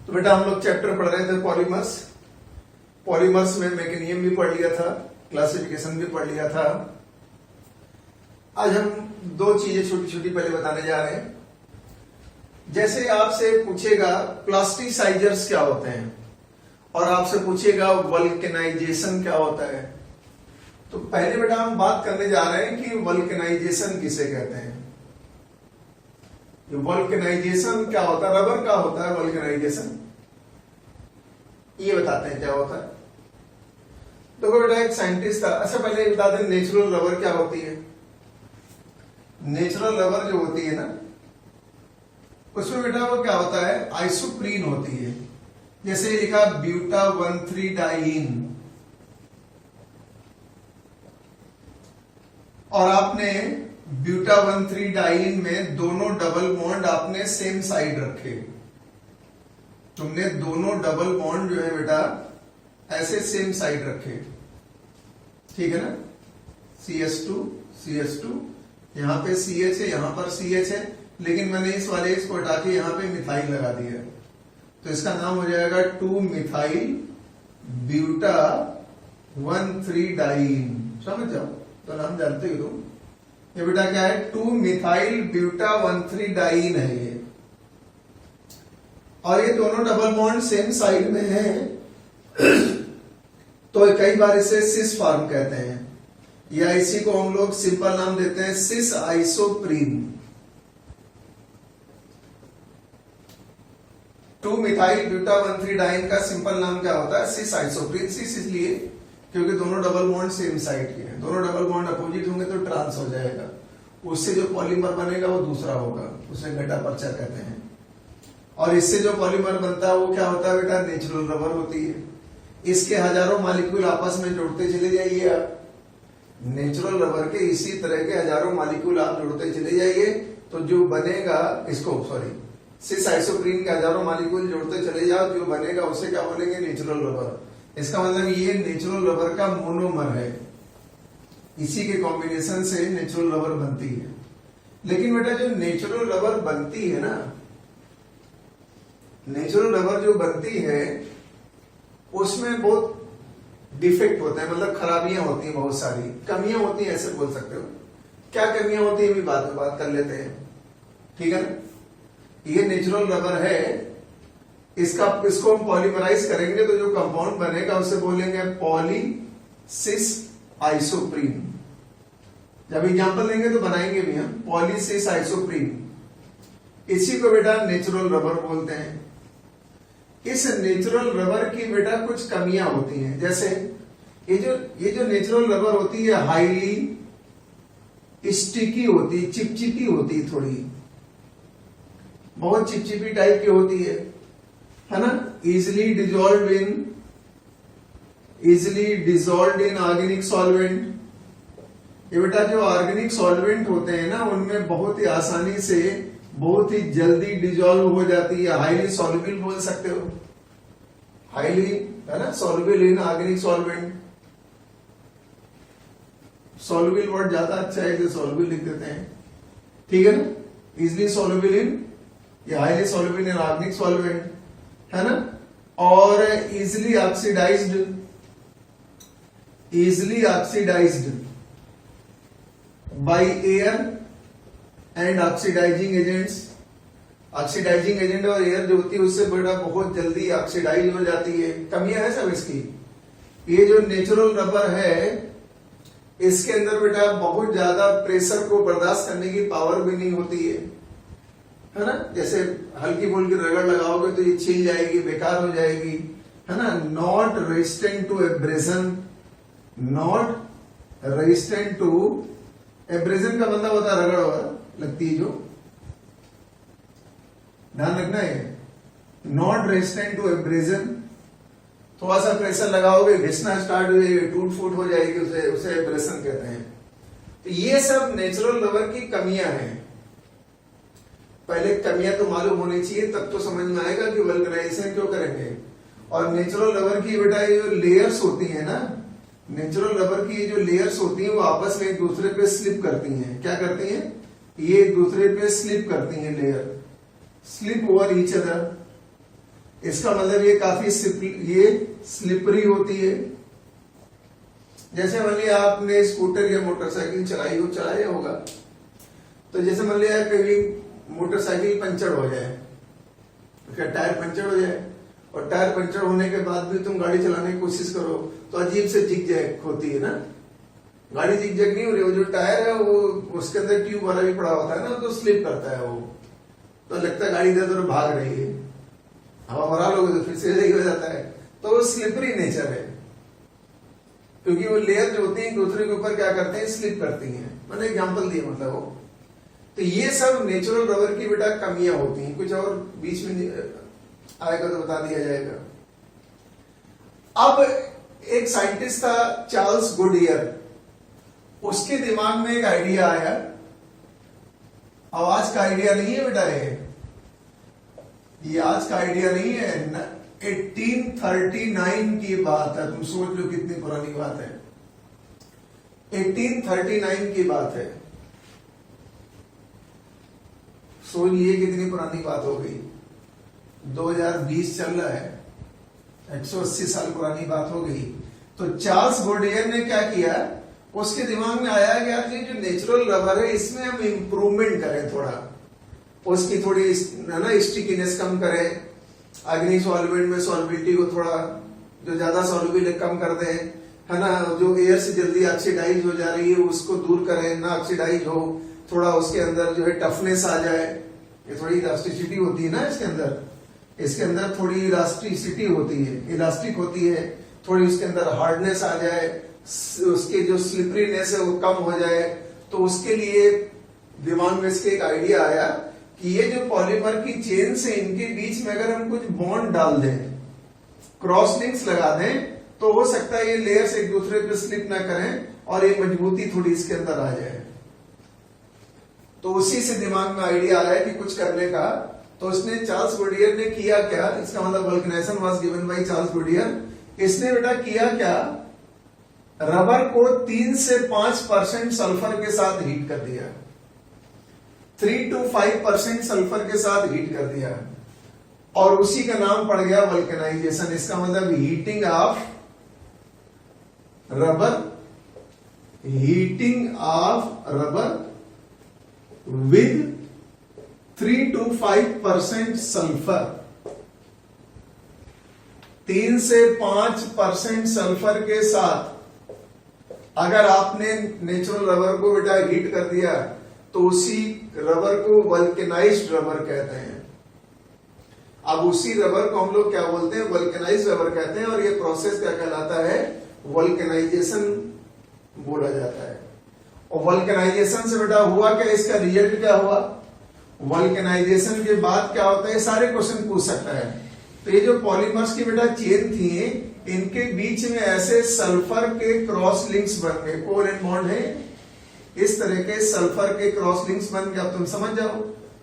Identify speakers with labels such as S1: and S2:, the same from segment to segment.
S1: तो बेटा हम लोग चैप्टर पढ़ रहे थे पॉलीमर्स। पॉलीमर्स में मैकेनिज्म भी पढ़ लिया था, क्लासिफिकेशन भी पढ़ लिया था। आज हम दो चीजें छोटी छोटी पहले बताने जा रहे हैं। जैसे आपसे पूछेगा प्लास्टिसाइजर्स क्या होते हैं और आपसे पूछेगा वल्केनाइजेशन क्या होता है, तो पहले बेटा हम बात करने जा रहे हैं कि वल्केनाइजेशन किसे कहते हैं। वल्केनाइजेशन क्या होता है, रबर का होता है वल्केनाइजेशन, ये बताते हैं क्या होता है। देखो बेटा एक साइंटिस्ट था, अच्छा पहले बता दें नेचुरल रबर क्या होती है। नेचुरल रबर जो होती है ना, उसमें बेटा वो क्या होता है, आइसोप्रीन होती है। जैसे लिखा ब्यूटा 1,3 डाइईन, और आपने ब्यूटा 1,3 डाइईन में दोनों डबल बॉन्ड आपने सेम साइड रखे। तुमने दोनों डबल बॉन्ड जो है बेटा ऐसे सेम साइड रखे, ठीक है ना। CH2 CH2, यहां पे CH है, यहां पर CH है, लेकिन मैंने इस वाले इसको हटा के यहां पे मिथाइल लगा दिया, तो इसका नाम हो जाएगा 2-मिथाइल ब्यूटा 1,3 डाइईन। समझ जाओ, तो नाम जानते हो तुम। ये बेटा क्या है, 2-मिथाइल ब्यूटा 1,3 डाइईन है ये, और ये दोनों डबल बॉन्ड सेम साइड में है, तो कई बार इसे सिस फॉर्म कहते हैं, या इसी को हम लोग सिंपल नाम देते हैं सिस आइसोप्रीन। 2-मिथाइल ब्यूटा 1,3 डाइईन का सिंपल नाम क्या होता है, सिस आइसोप्रीन। सिस इसलिए क्योंकि दोनों डबल बॉन्ड सेम साइड के हैं, दोनों डबल बॉन्ड अपोजिट होंगे तो ट्रांस हो जाएगा, उससे जो पॉलीमर बनेगा वो दूसरा होगा, उसे मेटापर्चर कहते हैं। और इससे जो पॉलीमर बनता है वो क्या होता है बेटा, नेचुरल रबर होती है। इसके हजारों मॉलिक्यूल आपस में जोड़ते चले जाइए आप, नेचुरल रबर के इसी तरह के हजारों मॉलिक्यूल आप जोड़ते चले जाइए, तो जो बनेगा इसको सिस आइसोप्रीन के हजारों मॉलिक्यूल जोड़ते चले जाओ, जो बनेगा उसे क्या बोलेंगे, नेचुरल रबर। इसका मतलब ये नेचुरल रबर का मोनोमर है, इसी के कॉम्बिनेशन से नेचुरल रबर बनती है। लेकिन बेटा जो नेचुरल रबर बनती है ना, नेचुरल रबर जो बनती है उसमें बहुत डिफेक्ट होते हैं, मतलब खराबियां होती हैं, बहुत सारी कमियां होती हैं, ऐसे बोल सकते हो। क्या कमियां होती है, भी बाद में बात कर लेते हैं, ठीक है ना। ये नेचुरल रबर है, इसको हम पॉलीमराइज करेंगे तो जो कंपाउंड बनेगा उसे बोलेंगे पॉलीसिस आइसोप्रीन। जब एग्जांपल देंगे तो बनाएंगे भी हम पॉलीसिस आइसोप्रीन। इसी को बेटा नेचुरल रबर बोलते हैं। इस नेचुरल रबर की बेटा कुछ कमियां होती हैं, जैसे ये जो नेचुरल रबर होती है हाईली स्टिकी होती, चिपचिपी होती, थोड़ी बहुत चिपचिपी टाइप की होती है ना। इजिली डिजॉल्व्ड इन ऑर्गेनिक सॉल्वेंट। ये बेटा जो ऑर्गेनिक सॉल्वेंट होते हैं ना, उनमें बहुत ही आसानी से, बहुत ही जल्दी डिजॉल्व हो जाती है। हाईली सॉल्युबल बोल सकते हो, हाईली, है ना, soluble in organic solvent. Soluble word ज्यादा अच्छा है, इसे सॉल्युबल लिख देते हैं, ठीक है ना। इजिली सॉल्युबल इन, या highly soluble in organic solvent, है ना। और easily oxidised by air and oxidising agents. Oxidising agent और एयर जो होती है उससे बेटा बहुत जल्दी ऑक्सीडाइज हो जाती है। कमियां है सब इसकी। ये जो नेचुरल रबर है इसके अंदर बेटा बहुत ज्यादा प्रेशर को बर्दाश्त करने की पावर भी नहीं होती है ना। जैसे हल्की फुल्की रगड़ लगाओगे तो ये छिल जाएगी, बेकार हो जाएगी, है ना। Not resistant to abrasion, not resistant to abrasion का मतलब होता है रगड़ वगैरह लगती है, जो ध्यान रखना है। नॉट रेजिस्टेंट टू एब्रेजन, थोड़ा सा प्रेशर लगाओगे घिसना स्टार्ट हो जाएगी, टूट फूट हो जाएगी, उसे एब्रेशन कहते हैं। तो ये सब नेचुरल रबर की कमियां हैं। पहले कमियां तो मालूम होनी चाहिए, तब तो समझ में आएगा कि वल्कनाइजेशन क्यों करेंगे। और नेचुरल रबर की बेटा ये जो लेयर्स होती है ना, नेचुरल रबर की जो लेयर्स होती हैं वो आपस में एक दूसरे पे स्लिप करती हैं। क्या करती हैं? ये एक दूसरे पे स्लिप करती हैं, layer slip over each other. इसका मतलब ये काफी ये स्लिपरी होती है। जैसे मान लिया आपने स्कूटर या मोटरसाइकिल चलाया होगा, तो जैसे मान लिया कभी मोटरसाइकिल पंचर हो जाए, उसका टायर पंचर हो जाए, और टायर पंचर होने के बाद भी तुम गाड़ी चलाने की कोशिश करो तो अजीब से जिग-जैग होती है ना, गाड़ी जिग-जैग नहीं हो रही, वो जो टायर है वो उसके अंदर ट्यूब वाला भी पड़ा होता है ना, तो स्लिप करता है वो, तो लगता है गाड़ी इधर उधर भाग रही है, हवा भरा लोगे तो फिर से सही हो जाता है। तो वो स्लिपरी नेचर है, क्योंकि वो लेयर जो होती है दूसरे के ऊपर क्या करते हैं, स्लिप करती हैं। मैंने एग्जांपल दिया मतलब वो, तो ये सब नेचुरल रबर की बेटा कमियां होती हैं। कुछ और बीच में आएगा तो बता दिया जाएगा। अब एक साइंटिस्ट था चार्ल्स गुडियर, उसके दिमाग में एक आइडिया आया, आवाज का आइडिया नहीं है बेटा, ये आज का आइडिया नहीं है, 1839 की बात है। तुम सोच लो कितनी पुरानी बात है, 1839 की बात है। सोचिए कितनी पुरानी बात हो गई, 2020 चल रहा है, 180 साल पुरानी बात हो गई। तो चार्ल्स गोडियर ने क्या किया, उसके दिमाग में आया कि यार ये जो नेचुरल रबर है इसमें हम इंप्रूवमेंट करें, थोड़ा उसकी थोड़ी ना स्टिकीनेस कम करें, ऑर्गेनिक सॉल्वेंट में सॉल्बिलिटी को थोड़ा जो ज्यादा सॉल्युबल कम कर दें, है ना, जो एयर से जल्दी ऑक्सीडाइज हो जा रही है उसको दूर करें, ना ऑक्सीडाइज हो, थोड़ा उसके अंदर जो है टफनेस आ जाए, ये थोड़ी इलास्टिसिटी होती है ना इसके अंदर थोड़ी इलास्टिसिटी होती है, इलास्टिक होती है, थोड़ी उसके अंदर हार्डनेस आ जाए, उसके जो स्लिपरीनेस है वो कम हो जाए। तो उसके लिए दिमाग में इसके एक आइडिया आया कि ये जो पॉलीमर की चेन से इनके बीच में अगर हम कुछ बॉन्ड डाल दें, क्रॉस लिंक्स लगा दें, तो हो सकता है ये लेयर्स एक दूसरे पे स्लिप ना करें और ये मजबूती थोड़ी इसके अंदर आ जाए। तो उसी से दिमाग में आइडिया आया कि कुछ करने का। तो उसने चार्ल्स गुडियर ने किया क्या, इसका मतलब vulcanisation was given by Charles Goodyear. इसने बेटा किया क्या, रबर को 3 से 5% सल्फर के साथ हीट कर दिया, 3 to 5% सल्फर के साथ हीट कर दिया, और उसी का नाम पड़ गया वल्कनाइजेशन। इसका मतलब heating of rubber, heating of rubber with 3 to 5% sulphur, 3 से 5% सल्फर के साथ अगर आपने नेचुरल रबर को बेटा हीट कर दिया तो उसी रबर को वल्केनाइज्ड रबर कहते हैं। अब उसी रबर को हम लोग क्या बोलते हैं, वल्केनाइज्ड रबर कहते हैं, और ये प्रोसेस क्या कहलाता है, वल्केनाइजेशन बोला जाता है। और वल्केनाइजेशन से बेटा हुआ क्या, इसका रिजल्ट क्या हुआ, वल्केनाइजेशन के बाद क्या होता है, सारे क्वेश्चन पूछ सकता है। तो ये जो पॉलीमर्स की बेटा चेन थी, इनके बीच में ऐसे सल्फर के क्रॉस लिंक्स बन गए, कोवेलेंट बॉन्ड है, इस तरह के सल्फर के क्रॉस लिंक्स बन गए। अब तुम समझ जाओ,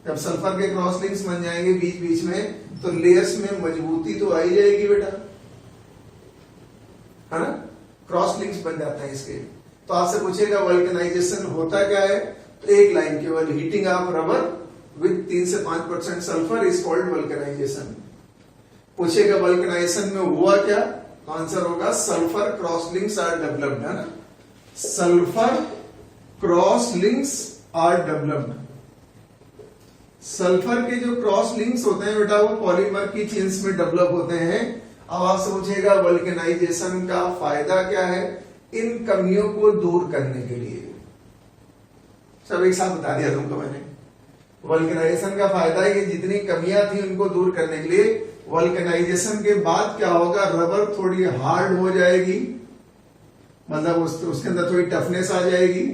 S1: जब सल्फर के क्रॉस लिंक्स बन जाएंगे बीच बीच में, तो लेयर्स में मजबूती तो आई जाएगी बेटा, है ना, क्रॉस लिंक्स बन जाते हैं इसके। तो आपसे पूछेगा वल्केनाइजेशन होता क्या है, तो एक लाइन केवल, हीटिंग ऑफ रबर विद 3 से 5% सल्फर इज कॉल्ड वल्केनाइजेशन। पूछेगा वल्केनाइजेशन में हुआ क्या, तो आंसर होगा sulphur cross links are developed, है ना, sulphur cross links are developed. Sulphur के जो क्रॉस लिंक्स होते हैं बेटा वो पॉलीमर की चेन्स में डेवलप होते हैं। अब आपसे पूछेगा वल्केनाइजेशन का फायदा क्या है, इन कमियों को दूर करने के लिए। सब एक साथ बता दिया तुमको मैंने। वल्केनाइजेशन का फायदा है कि जितनी कमियां थी उनको दूर करने के लिए, वल्केनाइजेशन के बाद क्या होगा, रबर थोड़ी हार्ड हो जाएगी, मतलब उसके अंदर थोड़ी टफनेस आ जाएगी,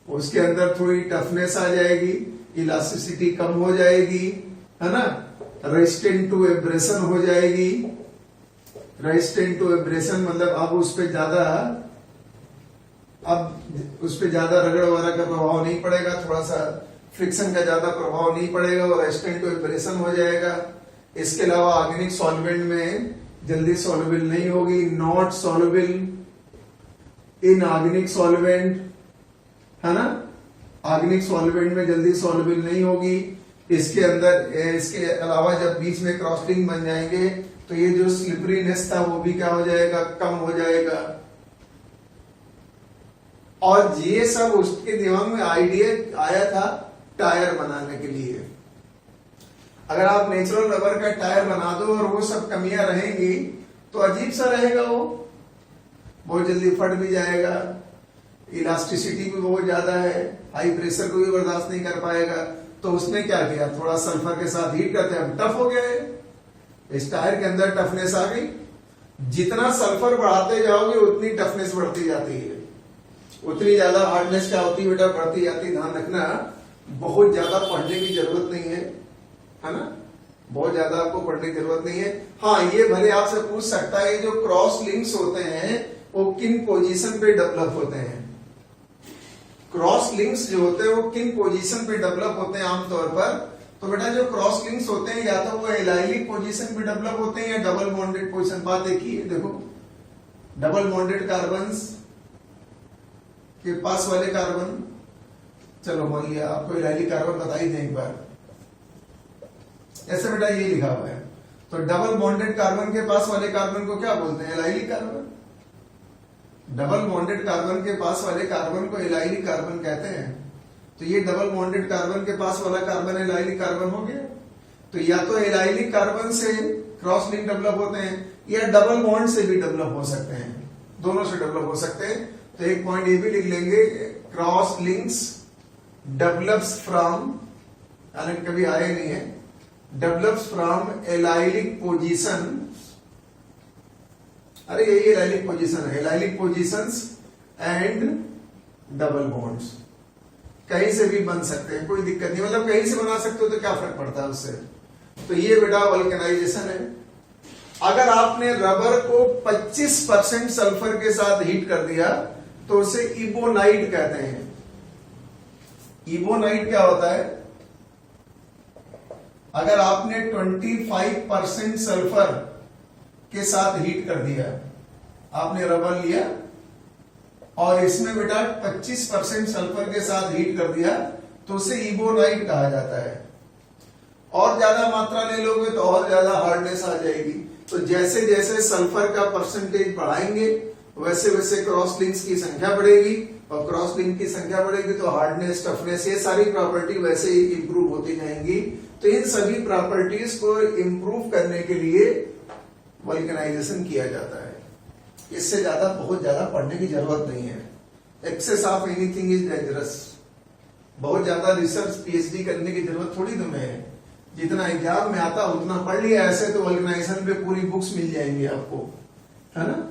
S1: उसके अंदर थोड़ी टफनेस आ जाएगी, इलास्टिसिटी कम हो जाएगी, है ना, रेजिस्टेंट टू एब्रेशन हो जाएगी। रेजिस्टेंट टू एब्रेशन मतलब अब उस पर ज्यादा रगड़ वगैरह का प्रभाव नहीं पड़ेगा, थोड़ा सा फ्रिक्शन का ज्यादा प्रभाव नहीं पड़ेगा और रेजिस्टेंट टू एब्रेशन हो जाएगा। इसके अलावा ऑर्गेनिक सॉल्वेंट में जल्दी सॉल्युबल नहीं होगी, not soluble in organic solvent, है ना, ऑर्गेनिक सॉल्वेंट में जल्दी सॉल्युबल नहीं होगी। इसके अंदर इसके अलावा जब बीच में क्रॉस लिंक बन जाएंगे तो ये जो स्लिपरीनेस था वो भी क्या हो जाएगा, कम हो जाएगा। और ये सब उसके दिमाग में आइडिया आया था टायर बनाने के लिए। अगर आप नेचुरल रबर का टायर बना दो और वो सब कमियां रहेंगी तो अजीब सा रहेगा, वो बहुत जल्दी फट भी जाएगा, इलास्टिसिटी भी बहुत ज्यादा है, हाई प्रेशर को भी बर्दाश्त नहीं कर पाएगा। तो उसने क्या किया, थोड़ा सल्फर के साथ हीट करते हैं, टफ हो गया है। इस टायर के अंदर टफनेस आ गई। जितना सल्फर बढ़ाते जाओगे उतनी टफनेस बढ़ती जाती है, उतनी ज्यादा हार्डनेस क्या होती है बेटा, बढ़ती जाती है। ध्यान रखना, बहुत ज्यादा पढ़ने की जरूरत नहीं है ना, बहुत ज्यादा आपको पढ़ने की जरूरत नहीं है। हाँ, ये भले आपसे पूछ सकता है जो क्रॉस लिंक्स होते हैं वो किन पोजीशन पे डेवलप होते हैं। क्रॉस लिंक्स जो होते हैं वो किन पोजीशन पे डेवलप होते हैं आमतौर पर। तो बेटा जो क्रॉस लिंक्स होते हैं या तो वो एलाइलिक पोजीशन पे डेवलप होते हैं या डबल बॉन्डेड पोजीशन। बात एक ही है, देखो डबल बॉन्डेड कार्बन्स के पास वाले कार्बन, चलो मान लिया आपको एलाइलिक कार्बन बता ही दें एक बार, ऐसे बेटा ये लिखा हुआ है। तो डबल बॉन्डेड कार्बन के पास वाले कार्बन को क्या बोलते हैं, allylic carbon. Double bonded carbon के पास वाले कार्बन को एलाइलिक कार्बन कहते हैं। तो ये डबल बॉन्डेड कार्बन के पास वाला कार्बन एलाइलिक कार्बन हो गया। तो या तो एलाइलिक कार्बन से क्रॉस लिंक डेवलप होते हैं या डबल बॉन्ड से भी डेवलप हो सकते हैं, दोनों से डेवलप हो सकते हैं। तो एक पॉइंट ये भी लिख लेंगे, क्रॉस लिंक्स डेवलप्स फ्रॉम, हालांकि कभी आए नहीं है, डेवलप्स फ्रॉम एलाइलिक पोजीशन। अरे यही एलाइलिक पोजीशन है, allylic positions and double bonds. कहीं से भी बन सकते हैं, कोई दिक्कत नहीं, मतलब कहीं से बना सकते हो तो क्या फर्क पड़ता है उससे। तो ये बेटा वल्केनाइजेशन है। अगर आपने रबर को 25% सल्फर के साथ हीट कर दिया तो उसे इबोनाइट कहते हैं। इबोनाइट क्या होता है, अगर आपने 25% सल्फर के साथ हीट कर दिया, आपने रबर लिया और इसमें बेटा 25% सल्फर के साथ हीट कर दिया तो उसे इबोनाइट कहा जाता है। और ज्यादा मात्रा ले लोगे तो और ज्यादा हार्डनेस आ जाएगी। तो जैसे जैसे सल्फर का परसेंटेज बढ़ाएंगे वैसे वैसे क्रॉस लिंक्स की संख्या बढ़ेगी, और क्रॉस लिंक की संख्या बढ़ेगी तो हार्डनेस, टफनेस, ये सारी प्रॉपर्टी वैसे ही इंप्रूव होती जाएंगी। तो इन सभी प्रॉपर्टीज को इंप्रूव करने के लिए वल्केनाइजेशन किया जाता है। इससे ज्यादा बहुत ज्यादा पढ़ने की जरूरत नहीं है। Excess of anything is dangerous. बहुत ज्यादा रिसर्च पीएचडी करने की जरूरत थोड़ी तुम्हें है, जितना एग्जाम में आता उतना पढ़ लिया। ऐसे तो वल्केनाइजेशन पे पूरी बुक्स मिल जाएंगी आपको, है ना।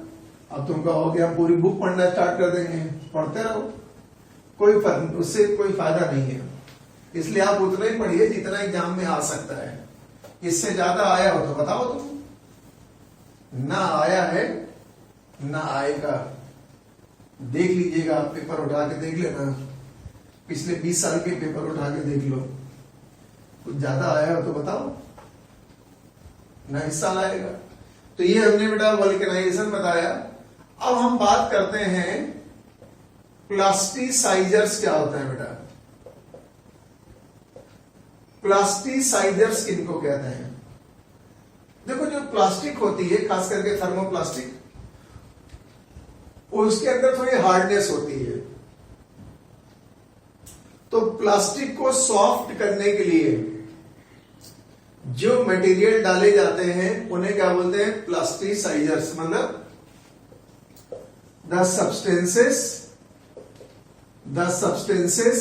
S1: अब तुम कहोगे हम पूरी बुक पढ़ना स्टार्ट कर देंगे, पढ़ते रहो, कोई फर्क, उससे कोई फायदा नहीं है। इसलिए आप उतना ही पढ़िए जितना एग्जाम में आ सकता है। इससे ज्यादा आया हो तो बताओ तुम, ना आया है ना आएगा। देख लीजिएगा, आप पेपर उठा के देख लेना, पिछले 20 साल के पेपर उठा के देख लो, कुछ ज्यादा आया हो तो बताओ, ना इस साल आएगा। तो ये हमने बेटा वल्केनाइजेशन बताया। अब हम बात करते हैं प्लास्टिसाइजर्स क्या होता है बेटा। प्लास्टिसाइजर्स किनको कहते हैं। देखो जो प्लास्टिक होती है, खास करके थर्मोप्लास्टिक, उसके अंदर थोड़ी हार्डनेस होती है। तो प्लास्टिक को सॉफ्ट करने के लिए जो मटेरियल डाले जाते हैं उन्हें क्या बोलते हैं, प्लास्टिसाइजर्स। मतलब the substances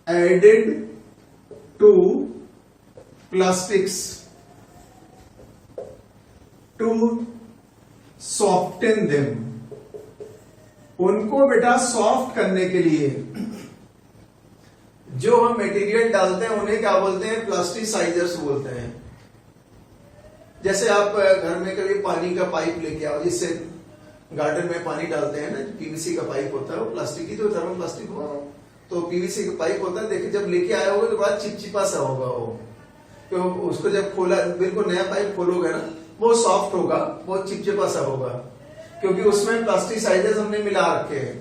S1: added to plastics to soften them. उनको बेटा सॉफ्ट करने के लिए जो हम मटेरियल डालते हैं उन्हें क्या बोलते हैं, प्लास्टिसाइजर्स बोलते हैं। जैसे आप घर में कभी पानी का पाइप लेके आओ, जिससे गार्डन में पानी डालते हैं ना, पीवीसी का पाइप होता है, वो प्लास्टिक ही तो, थर्मोप्लास्टिक हुआ, तो पीवीसी का पाइप होता है। देखिए जब लेके आए होगे तो बड़ा चिपचिपा सा होगा वो, तो उसको जब खोला, बिल्कुल नया पाइप खोलोगे ना, वो सॉफ्ट होगा, बहुत चिपचिपा सा होगा, क्योंकि उसमें प्लास्टिसाइजर्स हमने मिला रखे हैं।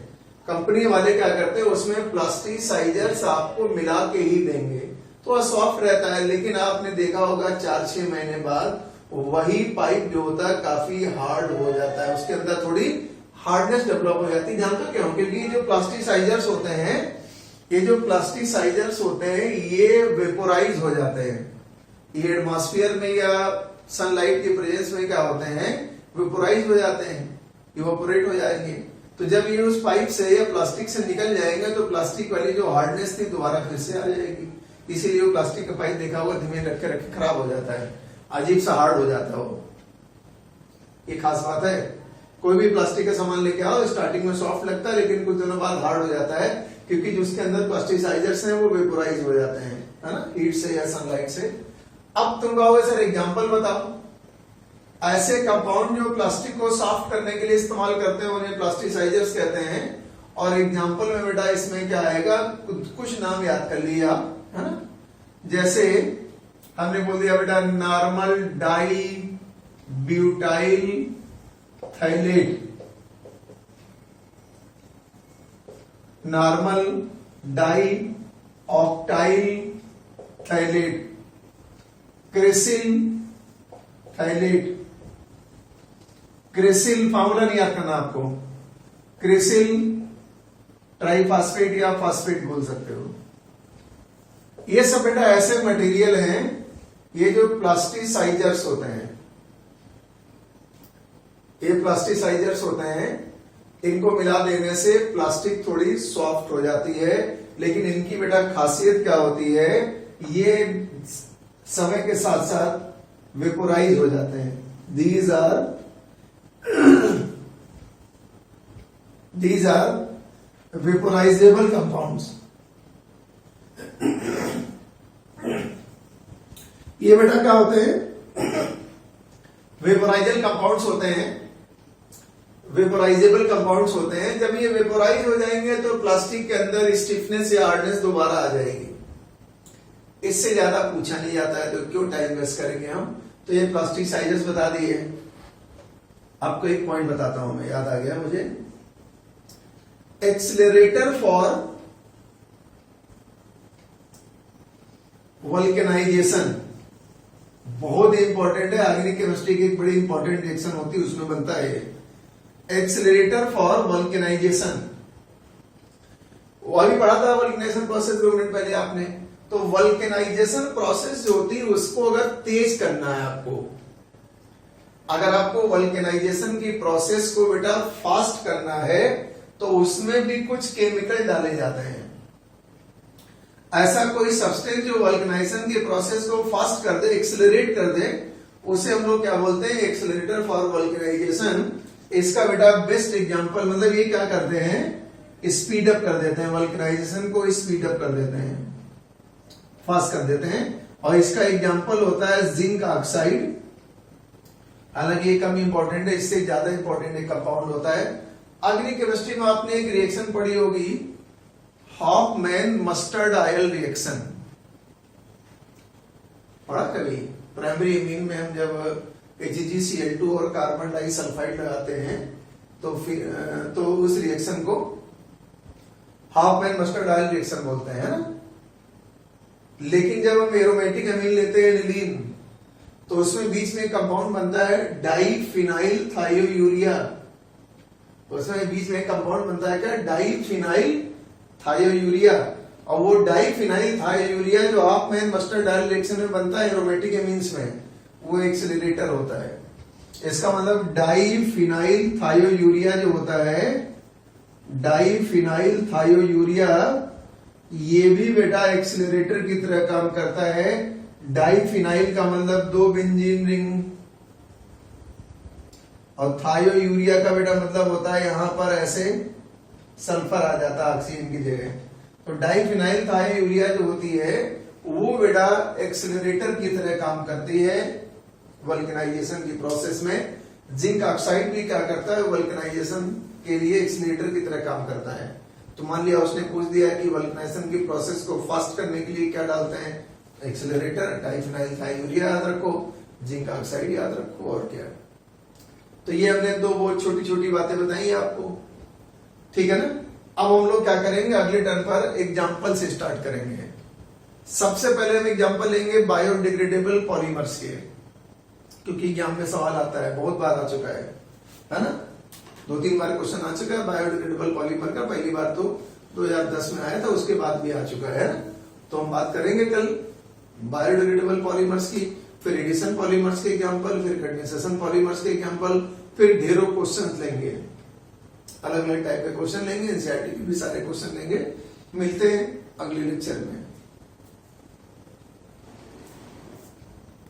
S1: कंपनी वाले क्या करते हैं, उसमें प्लास्टिसाइजर्स आपको मिला के ही देंगे, थोड़ा सॉफ्ट रहता है, लेकिन आपने देखा होगा 4-6 महीने बाद वही पाइप जो होता है काफी हार्ड हो जाता है, उसके अंदर थोड़ी हार्डनेस डेवलप हो जाती है। जानते क्यों? क्योंकि जो प्लास्टिसाइजर्स होते हैं, ये जो प्लास्टिसाइजर्स होते हैं ये वेपोराइज हो जाते हैं, ये एटमॉस्फेयर में या सनलाइट के प्रेजेंस में क्या होते हैं, वेपोराइज हो जाते हैं, इवापोरेट हो जाएंगे। तो जब ये उस पाइप से या प्लास्टिक से निकल जाएंगे तो प्लास्टिक वाली जो हार्डनेस थी दोबारा फिर से आ जाएगी। इसीलिए वो प्लास्टिक का पाइप देखा होगा धीमे रखे रखे खराब हो जाता है, अजीब सा हार्ड हो जाता है वो। ये खास बात है, कोई भी प्लास्टिक का सामान लेके आओ स्टार्टिंग में सॉफ्ट लगता है लेकिन कुछ दिनों बाद हार्ड हो जाता है, क्योंकि जो उसके अंदर प्लास्टिसाइजर्स हैं वो वेपोराइज हो जाते हैं, है ना, हीट से या सनलाइट से। अब तुम कहोगे सर एग्जांपल बताओ, ऐसे कंपाउंड जो प्लास्टिक को सॉफ्ट करने के लिए इस्तेमाल करते हैं उन्हें प्लास्टिसाइजर्स कहते हैं। और एग्जांपल में बेटा इसमें क्या आएगा, कुछ नाम याद कर लिए आप, है ना। जैसे हमने बोल दिया बेटा normal dibutyl phthalate, normal dioctyl phthalate, cresyl phthalate. Cresyl formula नहीं याद करना आपको, क्रेसिल ट्राइफॉस्फेट या फॉस्फेट बोल सकते हो। ये सब बेटा ऐसे मटेरियल हैं, ये जो प्लास्टिसाइजर्स होते हैं, ये प्लास्टिसाइजर्स होते हैं, इनको मिला देने से प्लास्टिक थोड़ी सॉफ्ट हो जाती है। लेकिन इनकी बेटा खासियत क्या होती है, ये समय के साथ साथ वेपोराइज हो जाते हैं। these are vaporizable compounds। ये बेटा क्या होते हैं, वेपोराइजल कंपाउंड्स होते हैं, वेपोराइजेबल कंपाउंड्स होते हैं। जब ये वेपोराइज हो जाएंगे तो प्लास्टिक के अंदर स्टिफनेस या हार्डनेस दोबारा आ जाएगी। इससे ज्यादा पूछा नहीं जाता है तो क्यों टाइम वेस्ट करेंगे हम। तो ये प्लास्टिसाइजर्स बता दिए। आपको एक पॉइंट बताता हूं मैं, याद आ गया मुझे। एक्सीलरेटर फॉर वल्केनाइजेशन बहुत इंपॉर्टेंट है, ऑर्गेनिक केमिस्ट्री की एक बड़ी इंपॉर्टेंट रिएक्शन होती है, उसमें बनता है एक्सीलरेटर फॉर वल्केनाइजेशन। वो अभी पढ़ा था वल्केनाइजेशन प्रोसेस 2 मिनट पहले आपने। तो वल्केनाइजेशन प्रोसेस जो होती है उसको अगर तेज करना है आपको, अगर आपको वल्केनाइजेशन की प्रोसेस को बेटा फास्ट करना है तो उसमें भी कुछ केमिकल डाले जाते हैं। ऐसा कोई सब्सटेंस जो वल्केनाइजेशन की प्रोसेस को फास्ट कर दे, एक्सीलरेट कर दे, उसे हम लोग क्या बोलते हैं, एक्सीलरेटर फॉर वल्केनाइजेशन। इसका बेटा बेस्ट एग्जांपल, मतलब ये क्या करते हैं, स्पीड अप कर देते हैं, वल्केनाइजेशन को स्पीड अप कर देते हैं, फास्ट कर देते हैं। और इसका एग्जांपल होता है जिंक ऑक्साइड। हालांकि ये कम इंपॉर्टेंट है, इससे ज्यादा इंपॉर्टेंट एक कंपाउंड होता है। ऑर्गेनिक केमिस्ट्री में आपने एक रिएक्शन पढ़ी होगी, हॉफमैन मस्टर्ड ऑयल रिएक्शन। पढ़ा कभी? प्राइमरी एमीन में हम जब HgCl2 और कार्बन डाइसल्फाइड लगाते हैं तो फिर तो उस रिएक्शन को हॉफमैन मस्टर्ड ऑयल रिएक्शन बोलते हैं, है ना। लेकिन जब हम एरोमेटिक अमीन लेते हैं एनिलीन, तो उसमें बीच में कंपाउंड बनता है डाइफिनाइल थायोयूरिया। उसमें बीच में कंपाउंड बनता है क्या, डाइफिनाइल थायोयूरिया। और वो डाइफिनाइल थायोयूरिया जो हॉफमैन मस्टर्ड ऑयल रिएक्शन में बनता है एरोमेटिक एमीन्स में, वो एक्सीलरेटर होता है। इसका मतलब डाइफिनाइल थायोयूरिया जो होता है, डाइफिनाइल थायोयूरिया, ये भी बेटा एक्सीलरेटर की तरह काम करता है। डाइफिनाइल का मतलब 2 बेंजीन रिंग, और थायोयूरिया का बेटा मतलब होता है यहां पर ऐसे सल्फर आ जाता है ऑक्सीजन की जगह। तो डाइफिनाइल थायोयूरिया जो होती है वो बेटा एक्सीलरेटर की तरह काम करती है वल्केनाइजेशन की प्रोसेस में। जिंक ऑक्साइड भी क्या करता है, वल्केनाइजेशन के लिए एक्सीलरेटर की तरह काम करता है। तो मान लिया उसने पूछ दिया कि वल्केनाइजेशन की प्रोसेस को फास्ट करने के लिए क्या डालते हैं, एक्सीलरेटर। डाइफिनाइल थायोयूरिया याद रखो, जिंक ऑक्साइड याद रखो, और क्या। तो ये हमने 2 बहुत छोटी छोटी बातें बताई आपको, ठीक है ना। अब हम लोग क्या करेंगे, अगले टर्न पर एग्जाम्पल से स्टार्ट करेंगे। सबसे पहले हम एग्जांपल लेंगे बायोडिग्रेडेबल पॉलीमर्स के, क्योंकि एग्जाम में सवाल आता है, बहुत बार आ चुका है ना, 2-3 बार क्वेश्चन आ चुका है बायोडिग्रेडेबल पॉलीमर का। पहली बार तो 2010 में आया था, उसके बाद भी आ चुका है ना। तो हम बात करेंगे कल बायोडिग्रेडेबल पॉलीमर्स की, फिर एडिशन पॉलीमर्स के एग्जांपल, फिर कंडेंसेशन पॉलीमर्स के एग्जांपल, फिर ढेरों क्वेश्चन लेंगे, अलग अलग टाइप के क्वेश्चन लेंगे, एनसीईआरटी के भी सारे क्वेश्चन लेंगे। मिलते हैं अगले लेक्चर में।